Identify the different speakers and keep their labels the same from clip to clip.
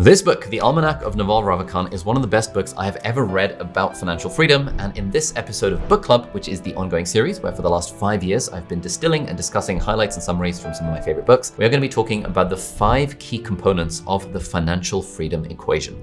Speaker 1: This book, The Almanack of Naval Ravikant, is one of the best books I have ever read about financial freedom, and in this episode of Book Club, which is the ongoing series where for the last 5 years I've been distilling and discussing highlights and summaries from some of my favorite books, we are going to be talking about the 5 key components of the financial freedom equation.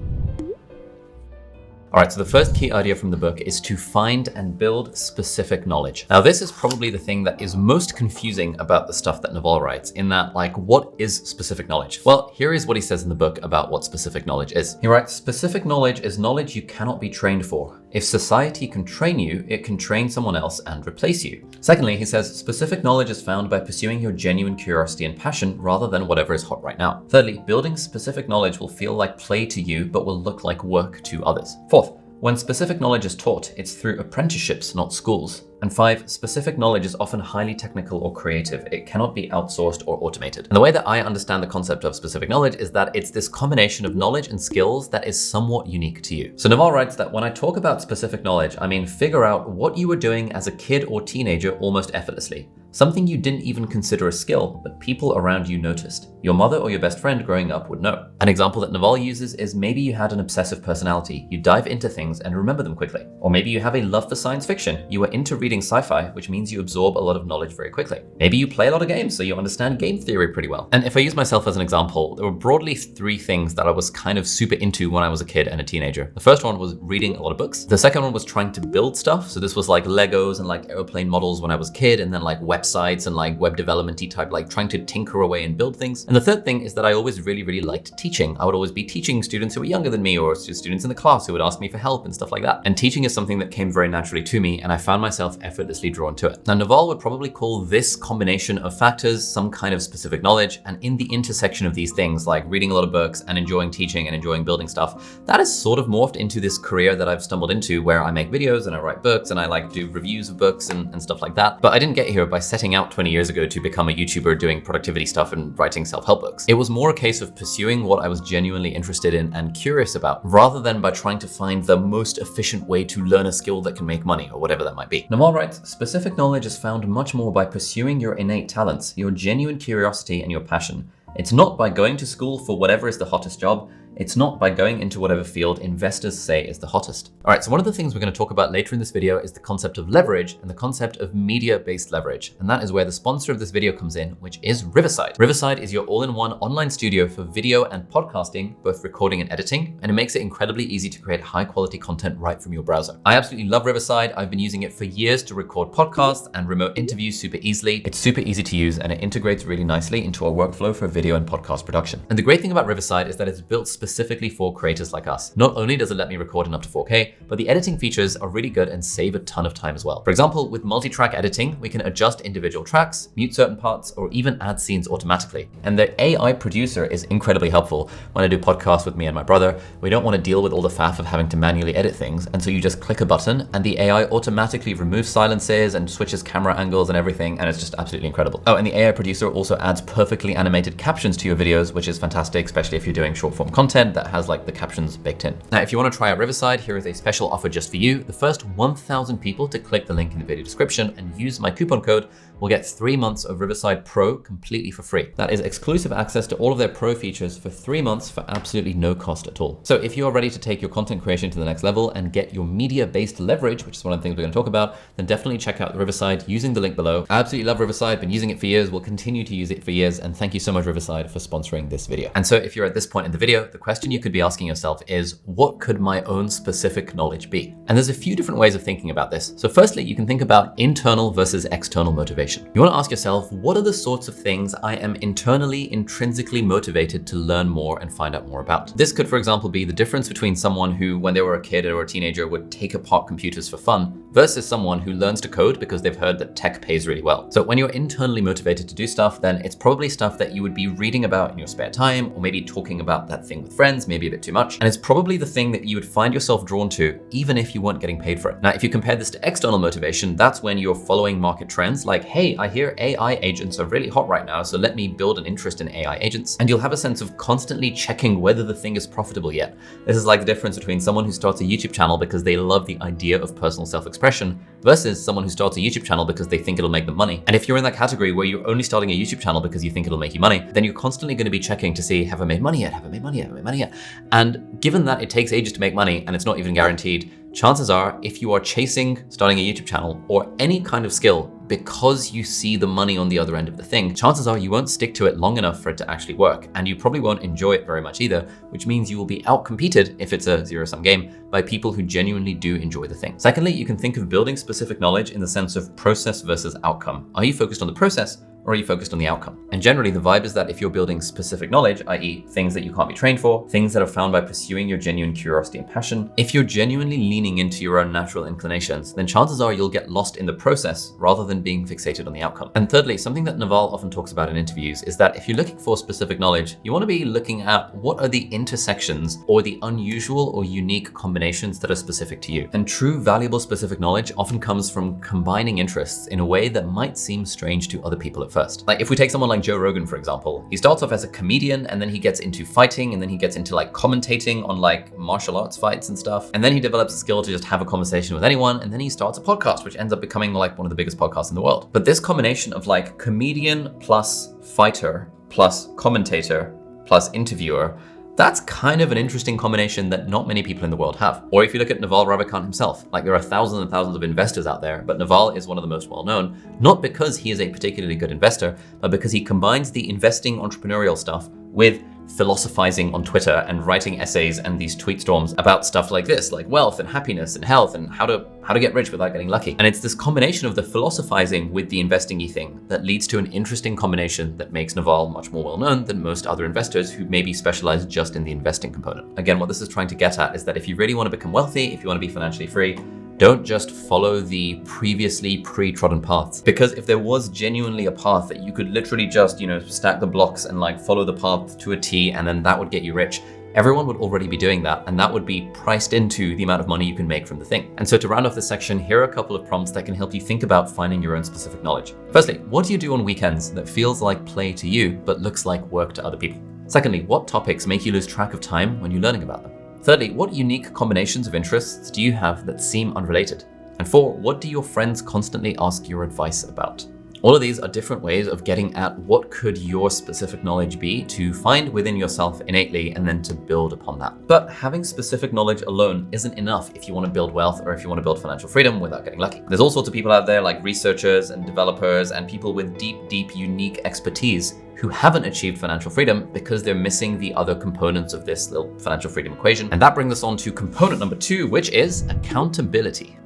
Speaker 1: All right, so the first key idea from the book is to find and build specific knowledge. Now, this is probably the thing that is most confusing about the stuff that Naval writes, in that, what is specific knowledge? Well, here is what he says in the book about what specific knowledge is. He writes, specific knowledge is knowledge you cannot be trained for. If society can train you, it can train someone else and replace you. Secondly, he says, specific knowledge is found by pursuing your genuine curiosity and passion rather than whatever is hot right now. Thirdly, building specific knowledge will feel like play to you, but will look like work to others. Fourth, when specific knowledge is taught, it's through apprenticeships, not schools. And 5, specific knowledge is often highly technical or creative. It cannot be outsourced or automated. And the way that I understand the concept of specific knowledge is that it's this combination of knowledge and skills that is somewhat unique to you. So Naval writes that when I talk about specific knowledge, I mean figure out what you were doing as a kid or teenager almost effortlessly. Something you didn't even consider a skill, but people around you noticed. Your mother or your best friend growing up would know. An example that Naval uses is maybe you had an obsessive personality. You dive into things and remember them quickly. Or maybe you have a love for science fiction. You were into reading sci-fi, which means you absorb a lot of knowledge very quickly. Maybe you play a lot of games, so you understand game theory pretty well. And if I use myself as an example, there were broadly 3 things that I was kind of super into when I was a kid and a teenager. The first one was reading a lot of books. The second one was trying to build stuff. So this was like Legos and airplane models when I was a kid, and then websites and web development-y type, trying to tinker away and build things. And the third thing is that I always really liked teaching. I would always be teaching students who were younger than me, or students in the class who would ask me for help and stuff like that. And teaching is something that came very naturally to me, and I found myself effortlessly drawn to it. Now, Naval would probably call this combination of factors some kind of specific knowledge, and in the intersection of these things, like reading a lot of books and enjoying teaching and enjoying building stuff, that has sort of morphed into this career that I've stumbled into, where I make videos and I write books and I do reviews of books and stuff like that. But I didn't get here by setting out 20 years ago to become a YouTuber doing productivity stuff and writing self-help books. It was more a case of pursuing what I was genuinely interested in and curious about, rather than by trying to find the most efficient way to learn a skill that can make money or whatever that might be. Naval writes, specific knowledge is found much more by pursuing your innate talents, your genuine curiosity and your passion. It's not by going to school for whatever is the hottest job. It's not by going into whatever field investors say is the hottest. All right, so one of the things we're going to talk about later in this video is the concept of leverage and the concept of media-based leverage. And that is where the sponsor of this video comes in, which is Riverside. Riverside is your all-in-one online studio for video and podcasting, both recording and editing, and it makes it incredibly easy to create high-quality content right from your browser. I absolutely love Riverside. I've been using it for years to record podcasts and remote interviews super easily. It's super easy to use, and it integrates really nicely into our workflow for video and podcast production. And the great thing about Riverside is that it's built specifically for creators like us. Not only does it let me record in up to 4K, but the editing features are really good and save a ton of time as well. For example, with multi-track editing, we can adjust individual tracks, mute certain parts, or even add scenes automatically. And the AI producer is incredibly helpful. When I do podcasts with me and my brother, we don't want to deal with all the faff of having to manually edit things. And so you just click a button and the AI automatically removes silences and switches camera angles and everything. And it's just absolutely incredible. Oh, and the AI producer also adds perfectly animated captions to your videos, which is fantastic, especially if you're doing short form content that has the captions baked in. Now, if you want to try out Riverside, here is a special offer just for you. The first 1,000 people to click the link in the video description and use my coupon code will get 3 months of Riverside Pro completely for free. That is exclusive access to all of their pro features for 3 months for absolutely no cost at all. So if you are ready to take your content creation to the next level and get your media-based leverage, which is one of the things we're going to talk about, then definitely check out Riverside using the link below. I absolutely love Riverside, been using it for years, will continue to use it for years, and thank you so much, Riverside, for sponsoring this video. And so if you're at this point in the video, the question you could be asking yourself is, what could my own specific knowledge be? And there's a few different ways of thinking about this. So firstly, you can think about internal versus external motivation. You want to ask yourself, what are the sorts of things I am internally, intrinsically motivated to learn more and find out more about? This could, for example, be the difference between someone who, when they were a kid or a teenager, would take apart computers for fun versus someone who learns to code because they've heard that tech pays really well. So when you're internally motivated to do stuff, then it's probably stuff that you would be reading about in your spare time, or maybe talking about that thing with friends, maybe a bit too much. And it's probably the thing that you would find yourself drawn to, even if you weren't getting paid for it. Now, if you compare this to external motivation, that's when you're following market trends like, hey, I hear AI agents are really hot right now, so let me build an interest in AI agents. And you'll have a sense of constantly checking whether the thing is profitable yet. This is like the difference between someone who starts a YouTube channel because they love the idea of personal self-expression expression versus someone who starts a YouTube channel because they think it'll make them money. And if you're in that category where you're only starting a YouTube channel because you think it'll make you money, then you're constantly going to be checking to see, have I made money yet? Have I made money yet? Have I made money yet? And given that it takes ages to make money and it's not even guaranteed, chances are if you are chasing starting a YouTube channel or any kind of skill because you see the money on the other end of the thing, chances are you won't stick to it long enough for it to actually work. And you probably won't enjoy it very much either, which means you will be outcompeted, if it's a zero-sum game, by people who genuinely do enjoy the thing. Secondly, you can think of building specific knowledge in the sense of process versus outcome. Are you focused on the process, or are you focused on the outcome? And generally the vibe is that if you're building specific knowledge, i.e. things that you can't be trained for, things that are found by pursuing your genuine curiosity and passion, if you're genuinely leaning into your own natural inclinations, then chances are you'll get lost in the process rather than being fixated on the outcome. And thirdly, something that Naval often talks about in interviews is that if you're looking for specific knowledge, you want to be looking at what are the intersections or the unusual or unique combinations that are specific to you. And true valuable specific knowledge often comes from combining interests in a way that might seem strange to other people at first. Like if we take someone like Joe Rogan, for example, he starts off as a comedian and then he gets into fighting and then he gets into like commentating on like martial arts fights and stuff. And then he develops a skill to just have a conversation with anyone. And then he starts a podcast, which ends up becoming like one of the biggest podcasts in the world. But this combination of like comedian plus fighter plus commentator plus interviewer, that's kind of an interesting combination that not many people in the world have. Or if you look at Naval Ravikant himself, like there are thousands and thousands of investors out there, but Naval is one of the most well-known, not because he is a particularly good investor, but because he combines the investing entrepreneurial stuff with philosophizing on Twitter and writing essays and these tweet storms about stuff like this, like wealth and happiness and health and how to get rich without getting lucky. And it's this combination of the philosophizing with the investing-y thing that leads to an interesting combination that makes Naval much more well-known than most other investors who maybe specialize just in the investing component. Again, what this is trying to get at is that if you really want to become wealthy, if you want to be financially free, don't just follow the previously pre-trodden paths. Because if there was genuinely a path that you could literally just, stack the blocks and like follow the path to a T and then that would get you rich, everyone would already be doing that, and that would be priced into the amount of money you can make from the thing. And so to round off this section, here are a couple of prompts that can help you think about finding your own specific knowledge. Firstly, what do you do on weekends that feels like play to you but looks like work to other people? Secondly, what topics make you lose track of time when you're learning about them? Thirdly, what unique combinations of interests do you have that seem unrelated? And four, what do your friends constantly ask your advice about? All of these are different ways of getting at what could your specific knowledge be to find within yourself innately and then to build upon that. But having specific knowledge alone isn't enough if you want to build wealth or if you want to build financial freedom without getting lucky. There's all sorts of people out there like researchers and developers and people with deep, unique expertise who haven't achieved financial freedom because they're missing the other components of this little financial freedom equation. And that brings us on to component number 2, which is accountability.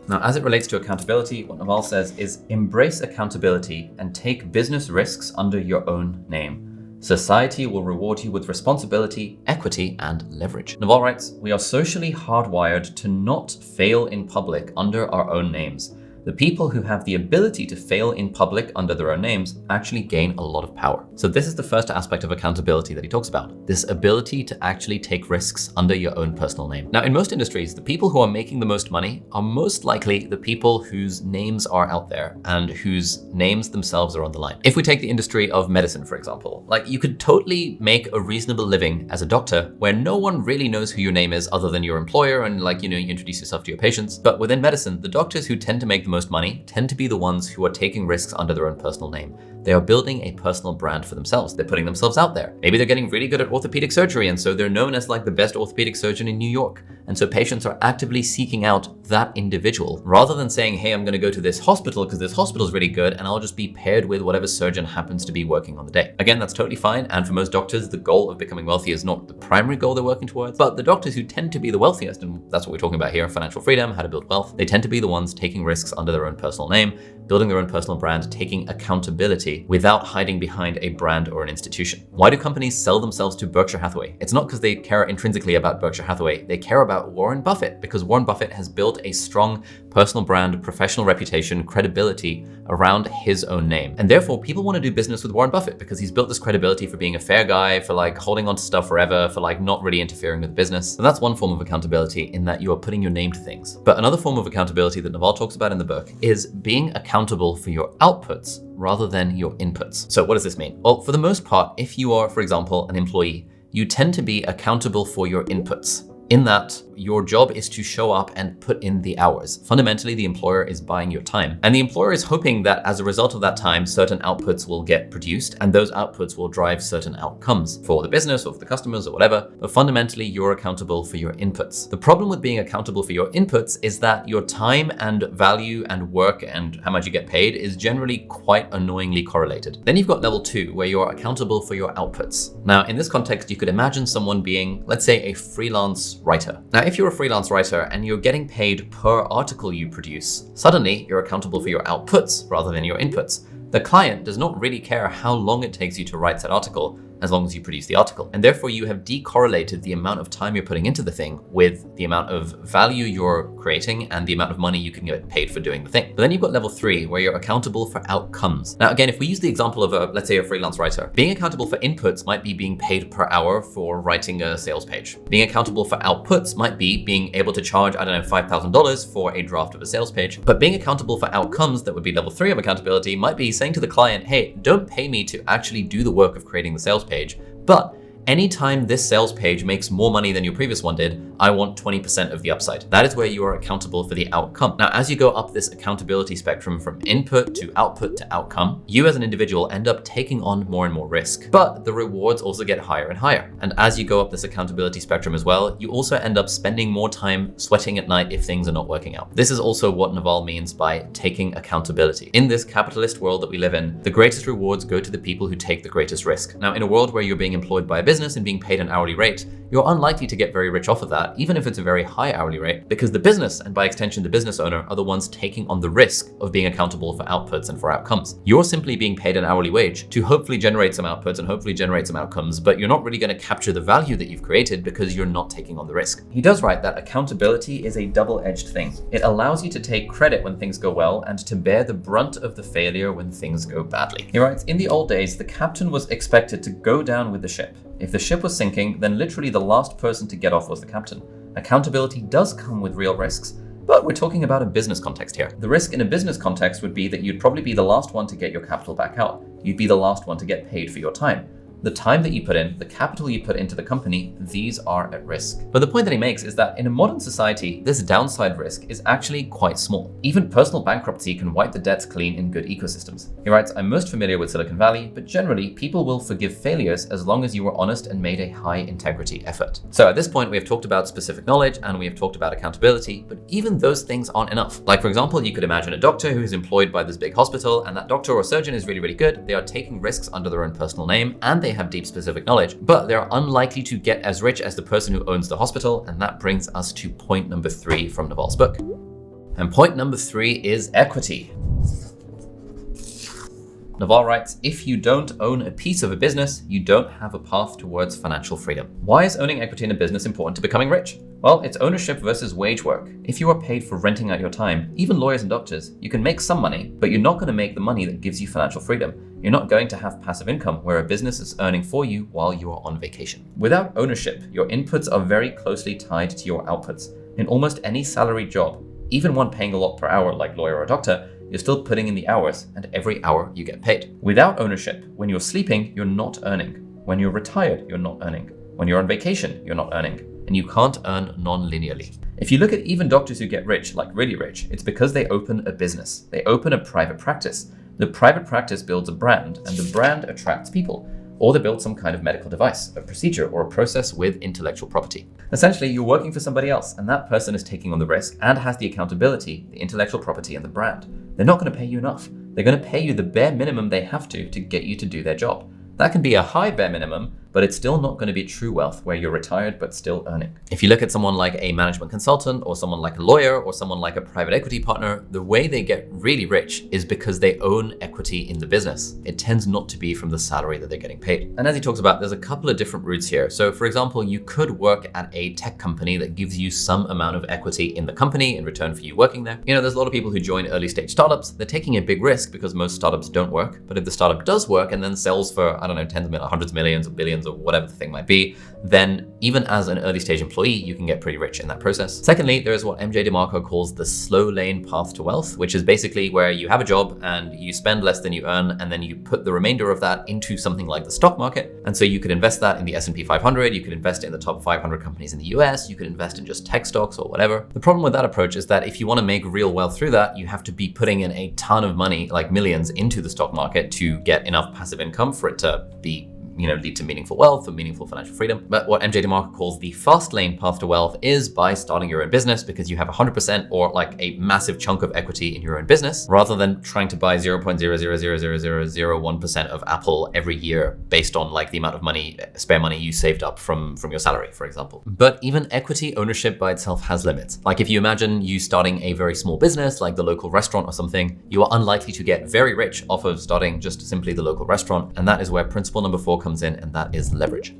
Speaker 1: Now, as it relates to accountability, what Naval says is embrace accountability and take business risks under your own name. Society will reward you with responsibility, equity, and leverage. Naval writes, we are socially hardwired to not fail in public under our own names. The people who have the ability to fail in public under their own names actually gain a lot of power. So this is the first aspect of accountability that he talks about, this ability to actually take risks under your own personal name. Now, in most industries, the people who are making the most money are most likely the people whose names are out there and whose names themselves are on the line. If we take the industry of medicine, for example, like you could totally make a reasonable living as a doctor where no one really knows who your name is other than your employer and you introduce yourself to your patients. But within medicine, the doctors who tend to make the most money tend to be the ones who are taking risks under their own personal name. They are building a personal brand for themselves. They're putting themselves out there. Maybe they're getting really good at orthopedic surgery, and so they're known as like the best orthopedic surgeon in New York. And so patients are actively seeking out that individual rather than saying, hey, I'm going to go to this hospital because this hospital is really good and I'll just be paired with whatever surgeon happens to be working on the day. Again, that's totally fine. And for most doctors, the goal of becoming wealthy is not the primary goal they're working towards, but the doctors who tend to be the wealthiest, and that's what we're talking about here, financial freedom, how to build wealth, they tend to be the ones taking risks under their own personal name, building their own personal brand, taking accountability without hiding behind a brand or an institution. Why do companies sell themselves to Berkshire Hathaway? It's not because they care intrinsically about Berkshire Hathaway. They care about Warren Buffett because Warren Buffett has built a strong personal brand, professional reputation, credibility around his own name. And therefore, people want to do business with Warren Buffett because he's built this credibility for being a fair guy, for holding on to stuff forever, for not really interfering with business. And that's one form of accountability in that you are putting your name to things. But another form of accountability that Naval talks about in the book is being accountable for your outputs rather than your inputs. So what does this mean? Well, for the most part, if you are, for example, an employee, you tend to be accountable for your inputs. in that your job is to show up and put in the hours. Fundamentally, the employer is buying your time, and the employer is hoping that as a result of that time, certain outputs will get produced, and those outputs will drive certain outcomes for the business or for the customers or whatever. But fundamentally, you're accountable for your inputs. The problem with being accountable for your inputs is that your time and value and work and how much you get paid is generally quite annoyingly correlated. Then you've got level 2, where you're accountable for your outputs. Now, in this context, you could imagine someone being, let's say, a freelance writer. Now, if you're a freelance writer and you're getting paid per article you produce, suddenly you're accountable for your outputs rather than your inputs. The client does not really care how long it takes you to write that article, as long as you produce the article. And therefore you have decorrelated the amount of time you're putting into the thing with the amount of value you're creating and the amount of money you can get paid for doing the thing. But then you've got level 3, where you're accountable for outcomes. Now, again, if we use the example of let's say a freelance writer, being accountable for inputs might be being paid per hour for writing a sales page. Being accountable for outputs might be being able to charge, I don't know, $5,000 for a draft of a sales page. But being accountable for outcomes, that would be level 3 of accountability, might be saying to the client, hey, don't pay me to actually do the work of creating the sales page, but anytime this sales page makes more money than your previous one did, I want 20% of the upside. That is where you are accountable for the outcome. Now, as you go up this accountability spectrum from input to output to outcome, you as an individual end up taking on more and more risk, but the rewards also get higher and higher. And as you go up this accountability spectrum as well, you also end up spending more time sweating at night if things are not working out. This is also what Naval means by taking accountability. In this capitalist world that we live in, the greatest rewards go to the people who take the greatest risk. Now, in a world where you're being employed by a business and being paid an hourly rate, you're unlikely to get very rich off of that, even if it's a very high hourly rate, because the business, and by extension the business owner, are the ones taking on the risk of being accountable for outputs and for outcomes. You're simply being paid an hourly wage to hopefully generate some outputs and hopefully generate some outcomes, but you're not really going to capture the value that you've created because you're not taking on the risk. He does write that accountability is a double-edged thing. It allows you to take credit when things go well and to bear the brunt of the failure when things go badly. He writes, in the old days, the captain was expected to go down with the ship. If the ship was sinking, then literally the last person to get off was the captain. Accountability does come with real risks, but we're talking about a business context here. The risk in a business context would be that you'd probably be the last one to get your capital back out. You'd be the last one to get paid for your time. The time that you put in, the capital you put into the company, these are at risk. But the point that he makes is that in a modern society, this downside risk is actually quite small. Even personal bankruptcy can wipe the debts clean in good ecosystems. He writes, I'm most familiar with Silicon Valley, but generally people will forgive failures as long as you were honest and made a high integrity effort. So at this point, we have talked about specific knowledge and we have talked about accountability, but even those things aren't enough. Like, for example, you could imagine a doctor who is employed by this big hospital, and that doctor or surgeon is really, really good. They are taking risks under their own personal name and they have deep specific knowledge, but they're unlikely to get as rich as the person who owns the hospital. And that brings us to point number 3 from Naval's book. And point number 3 is equity. Naval writes, if you don't own a piece of a business, you don't have a path towards financial freedom. Why is owning equity in a business important to becoming rich? Well, it's ownership versus wage work. If you are paid for renting out your time, even lawyers and doctors, you can make some money, but you're not going to make the money that gives you financial freedom. You're not going to have passive income where a business is earning for you while you are on vacation. Without ownership, your inputs are very closely tied to your outputs. In almost any salaried job, even one paying a lot per hour like lawyer or doctor, you're still putting in the hours, and every hour you get paid. Without ownership, when you're sleeping, you're not earning. When you're retired, you're not earning. When you're on vacation, you're not earning. And you can't earn non-linearly. If you look at even doctors who get rich, like really rich, it's because they open a business. They open a private practice. The private practice builds a brand, and the brand attracts people. Or they build some kind of medical device, a procedure, or a process with intellectual property. Essentially, you're working for somebody else, and that person is taking on the risk and has the accountability, the intellectual property, and the brand. They're not going to pay you enough. They're going to pay you the bare minimum they have to get you to do their job. That can be a high bare minimum, but it's still not going to be true wealth where you're retired but still earning. If you look at someone like a management consultant or someone like a lawyer or someone like a private equity partner, the way they get really rich is because they own equity in the business. It tends not to be from the salary that they're getting paid. And as he talks about, there's a couple of different routes here. So for example, you could work at a tech company that gives you some amount of equity in the company in return for you working there. You know, there's a lot of people who join early stage startups. They're taking a big risk because most startups don't work. But if the startup does work and then sells for, I don't know, tens of millions, hundreds of millions or billions or whatever the thing might be, then even as an early stage employee, you can get pretty rich in that process. Secondly, there is what MJ DeMarco calls the slow lane path to wealth, which is basically where you have a job and you spend less than you earn, and then you put the remainder of that into something like the stock market. And so you could invest that in the S&P 500, you could invest it in the top 500 companies in the US, you could invest in just tech stocks or whatever. The problem with that approach is that if you want to make real wealth through that, you have to be putting in a ton of money, like millions, into the stock market to get enough passive income for it to be lead to meaningful wealth or meaningful financial freedom. But what MJ DeMarco calls the fast lane path to wealth is by starting your own business, because you have 100% or like a massive chunk of equity in your own business, rather than trying to buy 0.0000001% of Apple every year based on like the amount of money, spare money you saved up from your salary, for example. But even equity ownership by itself has limits. Like if you imagine you starting a very small business, like the local restaurant or something, you are unlikely to get very rich off of starting just simply the local restaurant. And that is where principle number 4 comes in, and that is leverage.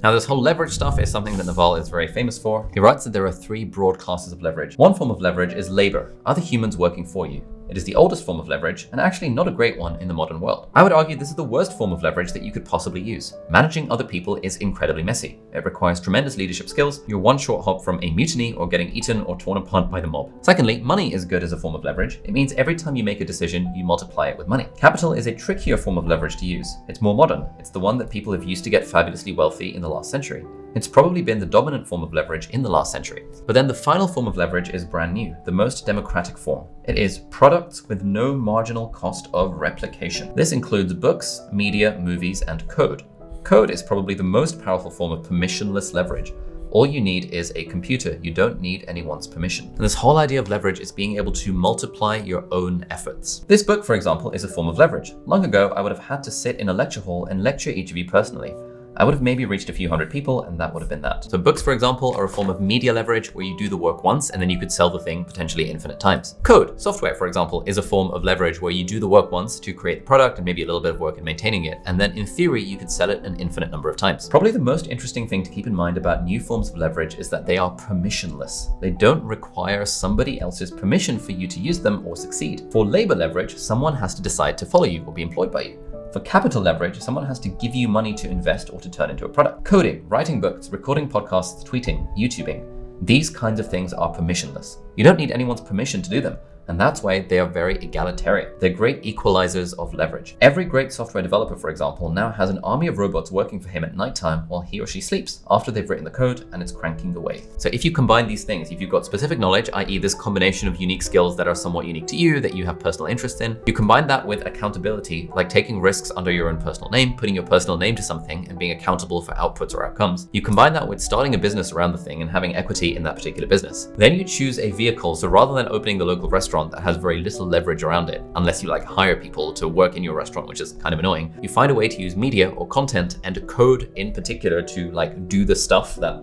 Speaker 1: Now, this whole leverage stuff is something that Naval is very famous for. He writes that there are 3 broad classes of leverage. One form of leverage is labor, other humans working for you. It is the oldest form of leverage, and actually not a great one in the modern world. I would argue this is the worst form of leverage that you could possibly use. Managing other people is incredibly messy. It requires tremendous leadership skills. You're one short hop from a mutiny or getting eaten or torn apart by the mob. Secondly, money is good as a form of leverage. It means every time you make a decision, you multiply it with money. Capital is a trickier form of leverage to use. It's more modern. It's the one that people have used to get fabulously wealthy in the last century. It's probably been the dominant form of leverage in the last century. But then the final form of leverage is brand new, the most democratic form. It is products with no marginal cost of replication. This includes books, media, movies, and code. Code is probably the most powerful form of permissionless leverage. All you need is a computer. You don't need anyone's permission. And this whole idea of leverage is being able to multiply your own efforts. This book, for example, is a form of leverage. Long ago, I would have had to sit in a lecture hall and lecture each of you personally. I would have maybe reached a few hundred people, and that would have been that. So books, for example, are a form of media leverage where you do the work once and then you could sell the thing potentially infinite times. Code, software, for example, is a form of leverage where you do the work once to create the product and maybe a little bit of work in maintaining it, and then in theory, you could sell it an infinite number of times. Probably the most interesting thing to keep in mind about new forms of leverage is that they are permissionless. They don't require somebody else's permission for you to use them or succeed. For labor leverage, someone has to decide to follow you or be employed by you. For capital leverage, someone has to give you money to invest or to turn into a product. Coding, writing books, recording podcasts, tweeting, YouTubing. These kinds of things are permissionless. You don't need anyone's permission to do them. And that's why they are very egalitarian. They're great equalizers of leverage. Every great software developer, for example, now has an army of robots working for him at nighttime while he or she sleeps after they've written the code and it's cranking away. So if you combine these things, if you've got specific knowledge, i.e. this combination of unique skills that are somewhat unique to you, that you have personal interest in, you combine that with accountability, like taking risks under your own personal name, putting your personal name to something and being accountable for outputs or outcomes. You combine that with starting a business around the thing and having equity in that particular business. Then you choose a vehicle. So rather than opening the local restaurant that has very little leverage around it, unless you like hire people to work in your restaurant, which is kind of annoying, you find a way to use media or content and code in particular to like do the stuff that,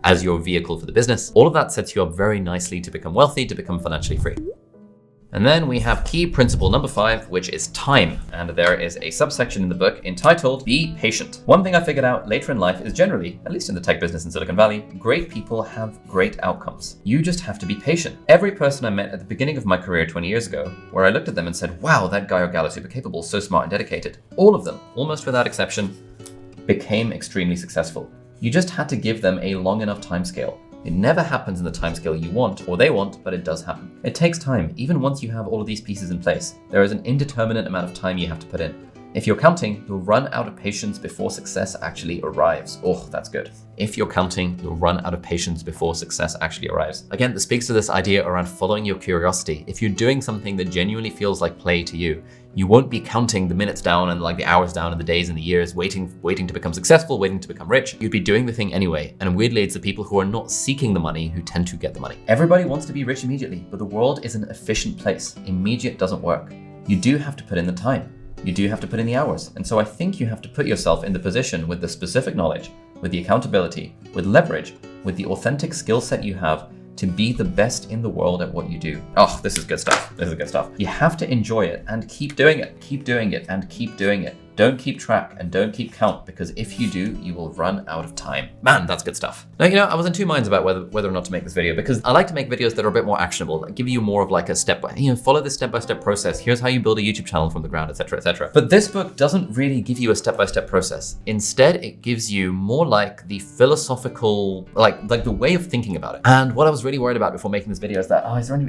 Speaker 1: as your vehicle for the business. All of that sets you up very nicely to become wealthy, to become financially free. And then we have key principle number 5, which is time. And there is a subsection in the book entitled Be Patient. One thing I figured out later in life is generally, at least in the tech business in Silicon Valley, great people have great outcomes. You just have to be patient. Every person I met at the beginning of my career 20 years ago, where I looked at them and said, wow, that guy or gal is super capable, so smart and dedicated. All of them, almost without exception, became extremely successful. You just had to give them a long enough timescale. It never happens in the timescale you want or they want, but it does happen. It takes time, even once you have all of these pieces in place. There is an indeterminate amount of time you have to put in. If you're counting, you'll run out of patience before success actually arrives. Oh, that's good. If you're counting, you'll run out of patience before success actually arrives. Again, this speaks to this idea around following your curiosity. If you're doing something that genuinely feels like play to you, you won't be counting the minutes down and like the hours down and the days and the years, waiting to become successful, waiting to become rich. You'd be doing the thing anyway. And weirdly, it's the people who are not seeking the money who tend to get the money. Everybody wants to be rich immediately, but the world is an efficient place. Immediate doesn't work. You do have to put in the time. You do have to put in the hours. And so I think you have to put yourself in the position with the specific knowledge, with the accountability, with leverage, with the authentic skill set you have to be the best in the world at what you do. Oh, this is good stuff. This is good stuff. You have to enjoy it and keep doing it, keep doing it, and keep doing it. don't keep track and don't keep count, because if you do, you will run out of time. Man, that's good stuff. Now, I was in two minds about whether or not to make this video, because I like to make videos that are a bit more actionable, that give you more of like a follow this step-by-step process. Here's how you build a YouTube channel from the ground, etc., etc. But this book doesn't really give you a step-by-step process. Instead, it gives you more like the philosophical, like the way of thinking about it. And what I was really worried about before making this video is that,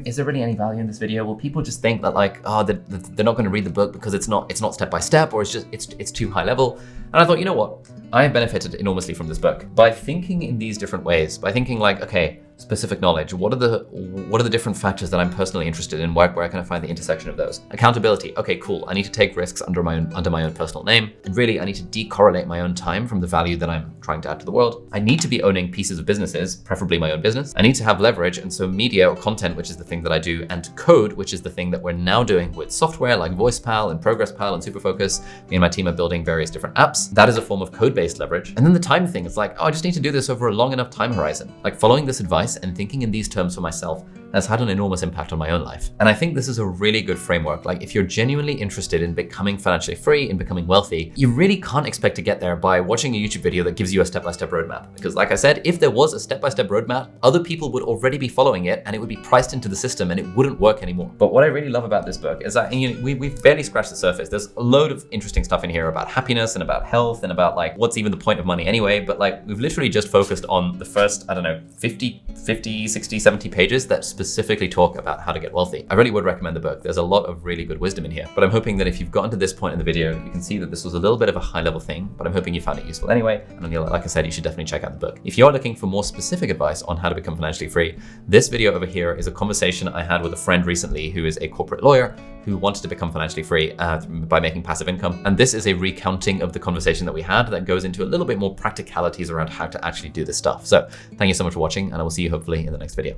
Speaker 1: is there really any value in this video? Will people just think that like, they're not going to read the book because it's not step-by-step, or it's too high level? And I thought, you know what? I have benefited enormously from this book by thinking in these different ways, by thinking like, okay, specific knowledge. What are the different factors that I'm personally interested in? Where can I find the intersection of those? Accountability. Okay, cool. I need to take risks under my own personal name. And really, I need to decorrelate my own time from the value that I'm trying to add to the world. I need to be owning pieces of businesses, preferably my own business. I need to have leverage. And so media or content, which is the thing that I do, and code, which is the thing that we're now doing with software like VoicePal and ProgressPal and Superfocus. Me and my team are building various different apps. That is a form of code-based leverage. And then the time thing, it's like, I just need to do this over a long enough time horizon. Like following this advice and thinking in these terms for myself has had an enormous impact on my own life. And I think this is a really good framework. Like if you're genuinely interested in becoming financially free, in becoming wealthy, you really can't expect to get there by watching a YouTube video that gives you a step-by-step roadmap. Because like I said, if there was a step-by-step roadmap, other people would already be following it and it would be priced into the system and it wouldn't work anymore. But what I really love about this book is that we've barely scratched the surface. There's a load of interesting stuff in here about happiness and about health and about like, what's even the point of money anyway? But like, we've literally just focused on the first, 50, 60, 70 pages that specifically talk about how to get wealthy. I really would recommend the book. There's a lot of really good wisdom in here, but I'm hoping that if you've gotten to this point in the video, you can see that this was a little bit of a high level thing, but I'm hoping you found it useful anyway. And like I said, you should definitely check out the book. If you're looking for more specific advice on how to become financially free, this video over here is a conversation I had with a friend recently who is a corporate lawyer who wanted to become financially free by making passive income. And this is a recounting of the conversation that we had that goes into a little bit more practicalities around how to actually do this stuff. So thank you so much for watching, and I will see you hopefully in the next video.